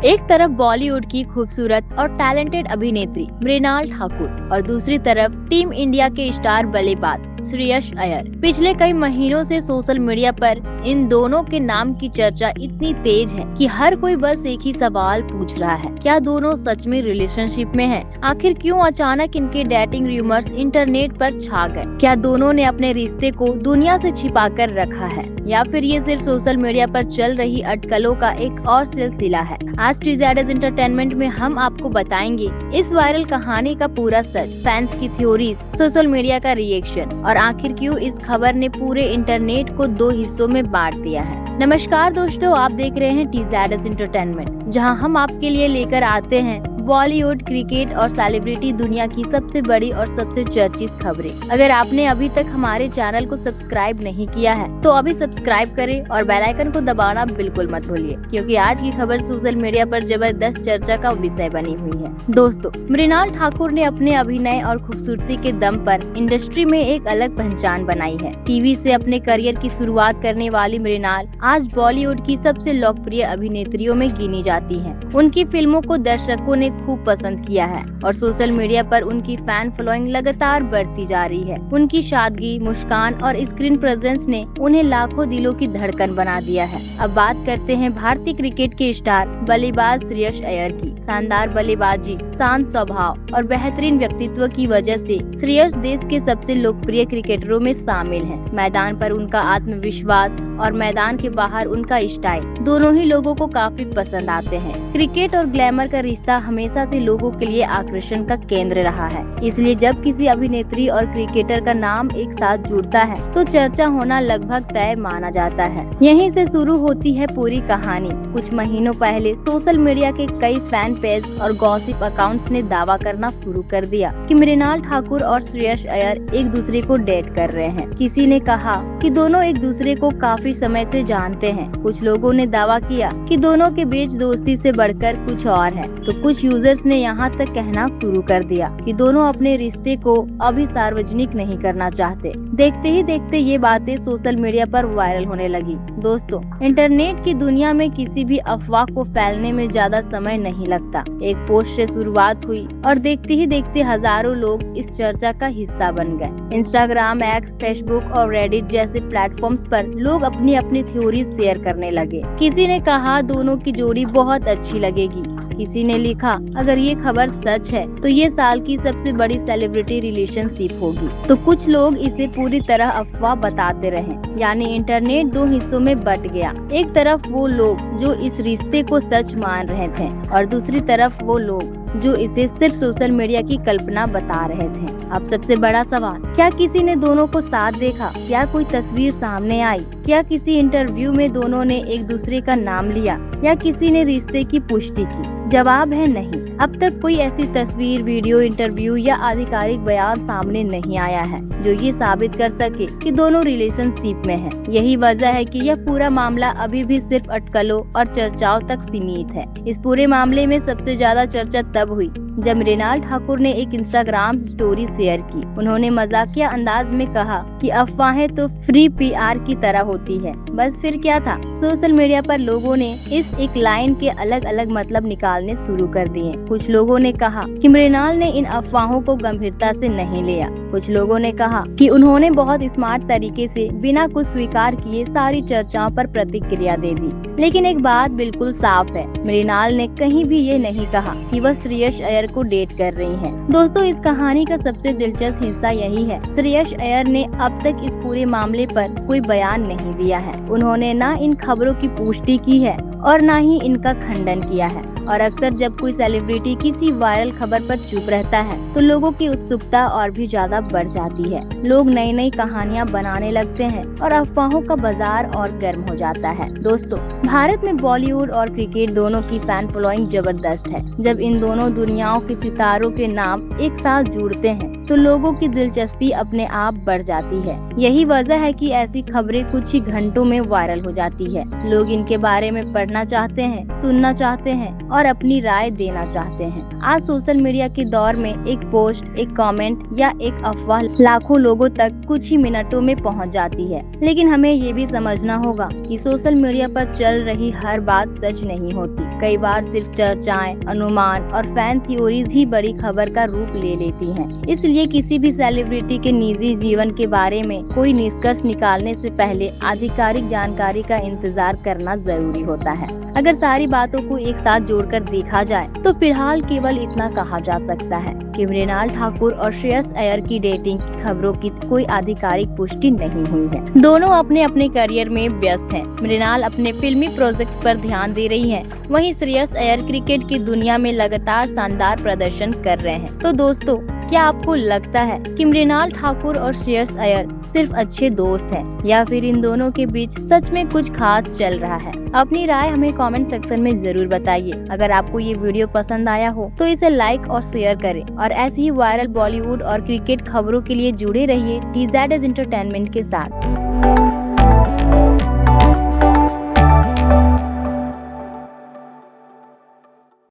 एक तरफ बॉलीवुड की खूबसूरत और टैलेंटेड अभिनेत्री मृणाल ठाकुर और दूसरी तरफ टीम इंडिया के स्टार बल्लेबाज श्रेयस अय्यर। पिछले कई महीनों से सोशल मीडिया पर इन दोनों के नाम की चर्चा इतनी तेज है कि हर कोई बस एक ही सवाल पूछ रहा है, क्या दोनों सच में रिलेशनशिप में हैं? आखिर क्यों अचानक इनके डेटिंग रूमर्स इंटरनेट पर छा गए? क्या दोनों ने अपने रिश्ते को दुनिया से छिपा कर रखा है या फिर ये सिर्फ सोशल मीडिया पर चल रही अटकलों का एक और सिलसिला है? आज टीजेडएस एंटरटेनमेंट में हम आपको बताएंगे इस वायरल कहानी का पूरा सच, फैंस की थ्योरीज, सोशल मीडिया का रिएक्शन और आखिर क्यों इस खबर ने पूरे इंटरनेट को दो हिस्सों में बांट दिया है। नमस्कार दोस्तों, आप देख रहे हैं टीजेडएस एंटरटेनमेंट, जहां हम आपके लिए लेकर आते हैं बॉलीवुड, क्रिकेट और सेलिब्रिटी दुनिया की सबसे बड़ी और सबसे चर्चित खबरें। अगर आपने अभी तक हमारे चैनल को सब्सक्राइब नहीं किया है तो अभी सब्सक्राइब करें और बेल आइकन को दबाना बिल्कुल मत भूलिए, क्योंकि आज की खबर सोशल मीडिया पर जबरदस्त चर्चा का विषय बनी हुई है। दोस्तों, मृणाल ठाकुर ने अपने अभिनय और खूबसूरती के दम पर इंडस्ट्री में एक अलग पहचान बनाई है। टीवी से अपने करियर की शुरुआत करने वाली मृणाल आज बॉलीवुड की सबसे लोकप्रिय अभिनेत्रियों में गिनी जाती है। उनकी फिल्मों को दर्शकों ने खूब पसंद किया है और सोशल मीडिया पर उनकी फैन फॉलोइंग लगातार बढ़ती जा रही है। उनकी सादगी, मुस्कान और स्क्रीन प्रेजेंस ने उन्हें लाखों दिलों की धड़कन बना दिया है। अब बात करते हैं भारतीय क्रिकेट के स्टार बल्लेबाज श्रेयस अय्यर की। शानदार बल्लेबाजी, शांत स्वभाव और बेहतरीन व्यक्तित्व की वजह से श्रेयस देश के सबसे लोकप्रिय क्रिकेटरों में शामिल हैं। मैदान पर उनका आत्मविश्वास और मैदान के बाहर उनका स्टाइल दोनों ही लोगों को काफी पसंद आते हैं। क्रिकेट और ग्लैमर का रिश्ता हमेशा से लोगों के लिए आकर्षण का केंद्र रहा है, इसलिए जब किसी अभिनेत्री और क्रिकेटर का नाम एक साथ जुड़ता है तो चर्चा होना लगभग तय माना जाता है। यहीं से शुरू होती है पूरी कहानी। कुछ महीनों पहले सोशल मीडिया के कई फैन पेज और गॉसिप अकाउंट्स ने दावा करना शुरू कर दिया कि मृणाल ठाकुर और श्रेयस अय्यर एक दूसरे को डेट कर रहे हैं। किसी ने कहा कि दोनों एक दूसरे को काफी समय से जानते हैं। कुछ लोगों ने दावा किया कि दोनों के बीच दोस्ती से बढ़कर कुछ और है, तो कुछ यूजर्स ने यहाँ तक कहना शुरू कर दिया कि दोनों अपने रिश्ते को अभी सार्वजनिक नहीं करना चाहते। देखते ही देखते ये बातें सोशल मीडिया पर वायरल होने लगी। दोस्तों, इंटरनेट की दुनिया में किसी भी अफवाह को फैलने में ज्यादा समय नहीं लगता। एक पोस्ट से शुरुआत हुई और देखते ही देखते हजारों लोग इस चर्चा का हिस्सा बन गए। इंस्टाग्राम, एक्स, फेसबुक और रेडिट जैसे प्लेटफॉर्म्स पर लोग अपनी अपनी थ्योरी शेयर करने लगे। किसी ने कहा दोनों की जोड़ी बहुत अच्छी लगेगी, किसी ने लिखा अगर ये खबर सच है तो ये साल की सबसे बड़ी सेलिब्रिटी रिलेशनशिप होगी, तो कुछ लोग इसे पूरी तरह अफवाह बताते रहे। यानी इंटरनेट दो हिस्सों में बट गया। एक तरफ वो लोग जो इस रिश्ते को सच मान रहे थे और दूसरी तरफ वो लोग जो इसे सिर्फ सोशल मीडिया की कल्पना बता रहे थे। अब सबसे बड़ा सवाल, क्या किसी ने दोनों को साथ देखा? क्या कोई तस्वीर सामने आई? क्या किसी इंटरव्यू में दोनों ने एक दूसरे का नाम लिया या किसी ने रिश्ते की पुष्टि की? जवाब है नहीं। अब तक कोई ऐसी तस्वीर, वीडियो, इंटरव्यू या आधिकारिक बयान सामने नहीं आया है जो ये साबित कर सके कि दोनों रिलेशनशिप में हैं। यही वजह है कि यह पूरा मामला अभी भी सिर्फ अटकलों और चर्चाओं तक सीमित है। इस पूरे मामले में सबसे ज्यादा चर्चा तब हुई जब मृणाल ठाकुर ने एक इंस्टाग्राम स्टोरी शेयर की। उन्होंने मजाकिया अंदाज में कहा कि अफवाहें तो फ्री पीआर की तरह होती है। बस फिर क्या था, सोशल मीडिया पर लोगों ने इस एक लाइन के अलग अलग मतलब निकालने शुरू कर दिए। कुछ लोगों ने कहा कि मृणाल ने इन अफवाहों को गंभीरता से नहीं लिया। कुछ लोगों ने कहा कि उन्होंने बहुत स्मार्ट तरीके से बिना कुछ स्वीकार किए सारी चर्चाओं पर प्रतिक्रिया दे दी। लेकिन एक बात बिल्कुल साफ है, मृणाल ने कहीं भी ये नहीं कहा कि वह श्रेयस अय्यर को डेट कर रही हैं। दोस्तों, इस कहानी का सबसे दिलचस्प हिस्सा यही है, श्रेयस अय्यर ने अब तक इस पूरे मामले पर कोई बयान नहीं दिया है। उन्होंने ना इन खबरों की पुष्टि की है और ना ही इनका खंडन किया है। और अक्सर जब कोई सेलिब्रिटी किसी वायरल खबर पर चुप रहता है तो लोगों की उत्सुकता और भी ज्यादा बढ़ जाती है। लोग नई नई कहानियां बनाने लगते हैं और अफवाहों का बाजार और गर्म हो जाता है। दोस्तों, भारत में बॉलीवुड और क्रिकेट दोनों की फैन फॉलोइंग जबरदस्त है। जब इन दोनों दुनियाओं के सितारों के नाम एक साथ जुड़ते हैं तो लोगों की दिलचस्पी अपने आप बढ़ जाती है। यही वजह है कि ऐसी खबरें कुछ ही घंटों में वायरल हो जाती है। लोग इनके बारे में पढ़ना चाहते हैं, सुनना चाहते हैं और अपनी राय देना चाहते हैं। आज सोशल मीडिया के दौर में एक पोस्ट, एक कमेंट या एक अफवाह लाखों लोगों तक कुछ ही मिनटों में पहुंच जाती है। लेकिन हमें ये भी समझना होगा कि सोशल मीडिया पर चल चल रही हर बात सच नहीं होती। कई बार सिर्फ चर्चाएं, अनुमान और फैन थ्योरीज ही बड़ी खबर का रूप ले लेती हैं। इसलिए किसी भी सेलिब्रिटी के निजी जीवन के बारे में कोई निष्कर्ष निकालने से पहले आधिकारिक जानकारी का इंतजार करना जरूरी होता है। अगर सारी बातों को एक साथ जोड़कर देखा जाए तो फिलहाल केवल इतना कहा जा सकता है कि मृणाल ठाकुर और श्रेयस अय्यर की डेटिंग खबरों की कोई आधिकारिक पुष्टि नहीं हुई है। दोनों अपने अपने करियर में व्यस्त हैं। मृणाल अपने फिल्मी प्रोजेक्ट्स पर ध्यान दे रही हैं, वहीं श्रेयस अय्यर क्रिकेट की दुनिया में लगातार शानदार प्रदर्शन कर रहे हैं। तो दोस्तों, क्या आपको लगता है कि मृणाल ठाकुर और श्रेयस अय्यर सिर्फ अच्छे दोस्त हैं या फिर इन दोनों के बीच सच में कुछ खास चल रहा है? अपनी राय हमें कमेंट सेक्शन में जरूर बताइए। अगर आपको ये वीडियो पसंद आया हो तो इसे लाइक और शेयर करें और ऐसी ही वायरल बॉलीवुड और क्रिकेट खबरों के लिए जुड़े रहिए TZS एंटरटेनमेंट के साथ।